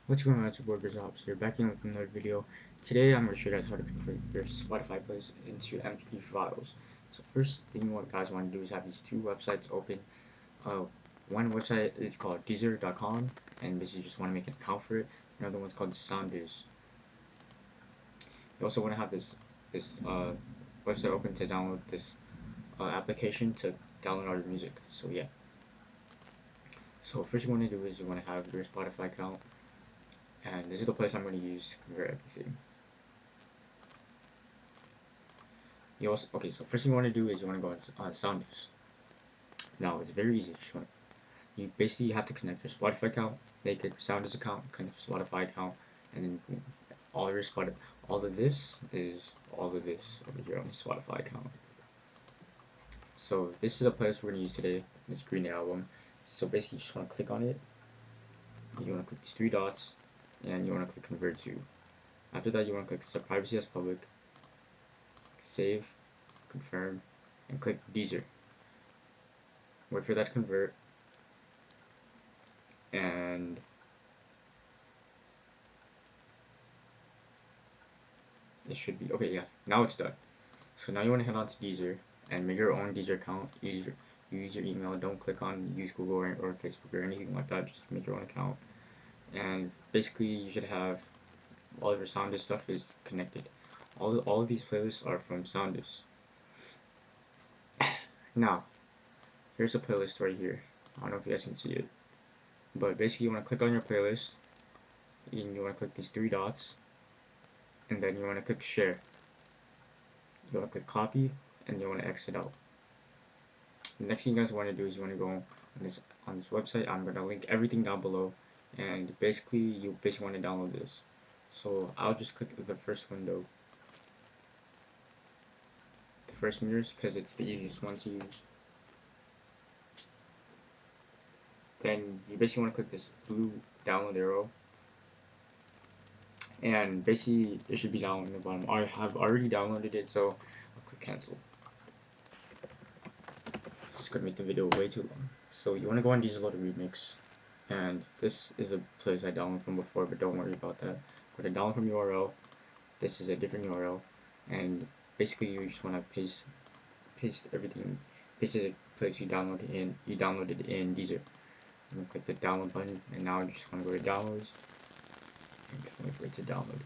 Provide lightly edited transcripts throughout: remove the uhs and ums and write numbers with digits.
What's going on, it's your boy griizlerhops here, back in with another video. Today I'm going to show you guys how to convert your Spotify plays into MP3 files. So first thing you guys want to do is have these two websites open. One website is called deezer.com, and basically you just want to make an account for it. Another one's called Sounders. You also want to have this website open to download this application to download all your music. So yeah. So first you want to do is you want to have your Spotify account, and this is the place I'm going to use to convert everything. You also, okay, so first thing you want to do is you want to go on Sounders. Now it's very easy. You basically have to connect your Spotify account, make a Sounders account, connect your Spotify account, and then boom, all your Spotify, all of this is all of this over here on the Spotify account. So this is a playlist we're gonna use today. This Green album. So basically, you just want to click on it. You want to click these three dots, and you want to click Convert to. After that, you want to click Set Privacy as Public, Save, Confirm, and click Deezer. Wait for that to convert, and it should be okay. Yeah, now it's done. So now you want to head on to Deezer and make your own Deezer account. Use your email. Don't click on use Google or Facebook or anything like that. Just make your own account. And basically, you should have all of your Sounders stuff is connected. All of these playlists are from Sounders. Now, here's a playlist right here. I don't know if you guys can see it, but basically, you want to click on your playlist, and you want to click these three dots, and then you want to click Share. You want to click Copy, and you want to exit out. The next thing you guys want to do is you want to go on this website. I'm gonna link everything down below, and basically you basically want to download this. So I'll just click the first window, the first mirrors, because it's the easiest one to use. Then you basically want to click this blue download arrow, and basically it should be down in the bottom. I have already downloaded it, so I'll click cancel. It's gonna make the video way too long. So you want to go on Dieselloader Remix, and this is a place I downloaded from before, but don't worry about that. Go to download from URL. This is a different URL, and basically you just want to paste everything. This is a place you downloaded in Deezer. I'm gonna click the download button, and now you just want to go to downloads and just wait for it to download.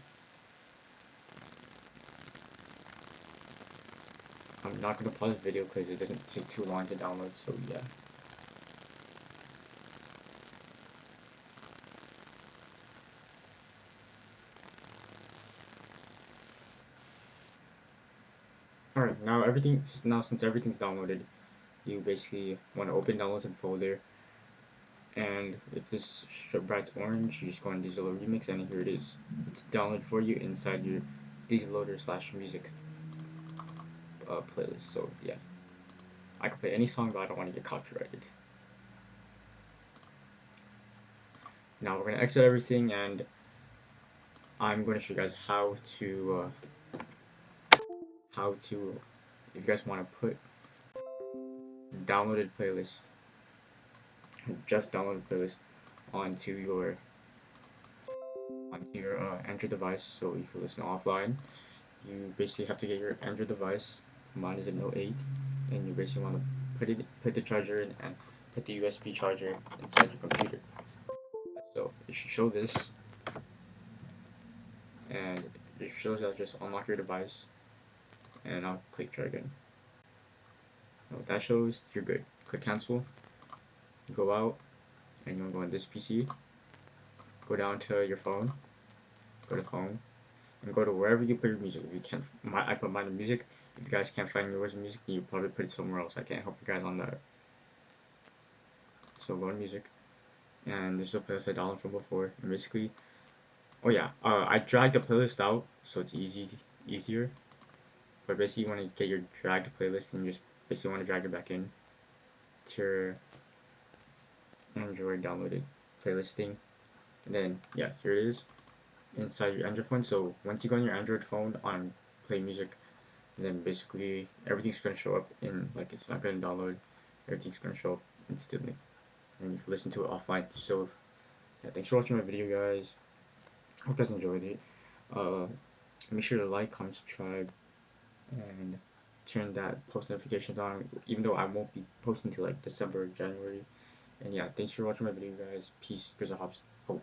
I'm not gonna pause the video because it doesn't take too long to download. So yeah. Alright, now since everything's downloaded, you basically want to open downloads in folder, and if this bright orange, you just go on Digital Remix, and here it is. It's downloaded for you inside your DigiLoader/music playlist. So yeah, I can play any song, but I don't want to get copyrighted. Now we're gonna exit everything, and I'm going to show you guys how to if you guys want to put downloaded playlist, just downloaded playlist onto your Android device, so you can listen offline. You basically have to get your Android device. Mine is a Note 8, and you basically want to put the charger in and put the USB charger inside your computer. So it should show this, and it shows that just unlock your device, and I'll click try again. Now what that shows, you're good. Click cancel, go out, and you'll go on this PC, go down to your phone, go to phone, and go to wherever you put your music. If you can't, I put mine in music. If you guys can't find yours in music, you probably put it somewhere else. I can't help you guys on that. So go to music, and this is a playlist I downloaded from before. And basically, oh yeah, I dragged the playlist out so it's easier. But basically, you want to get your dragged playlist, and you just basically want to drag it back in to your Android downloaded playlist thing. And then yeah, here it is inside your Android phone. So once you go on your Android phone on Play Music, then basically everything's gonna show up in, like, it's not gonna download. Everything's gonna show up instantly, and you can listen to it offline. So yeah, thanks for watching my video, guys. Hope you guys enjoyed it. Uh, Make sure to like, comment, subscribe, and turn that post notifications on. Even though I won't be posting till like December, January. And yeah, thanks for watching my video, guys. Peace, grizzlerhops. Hope.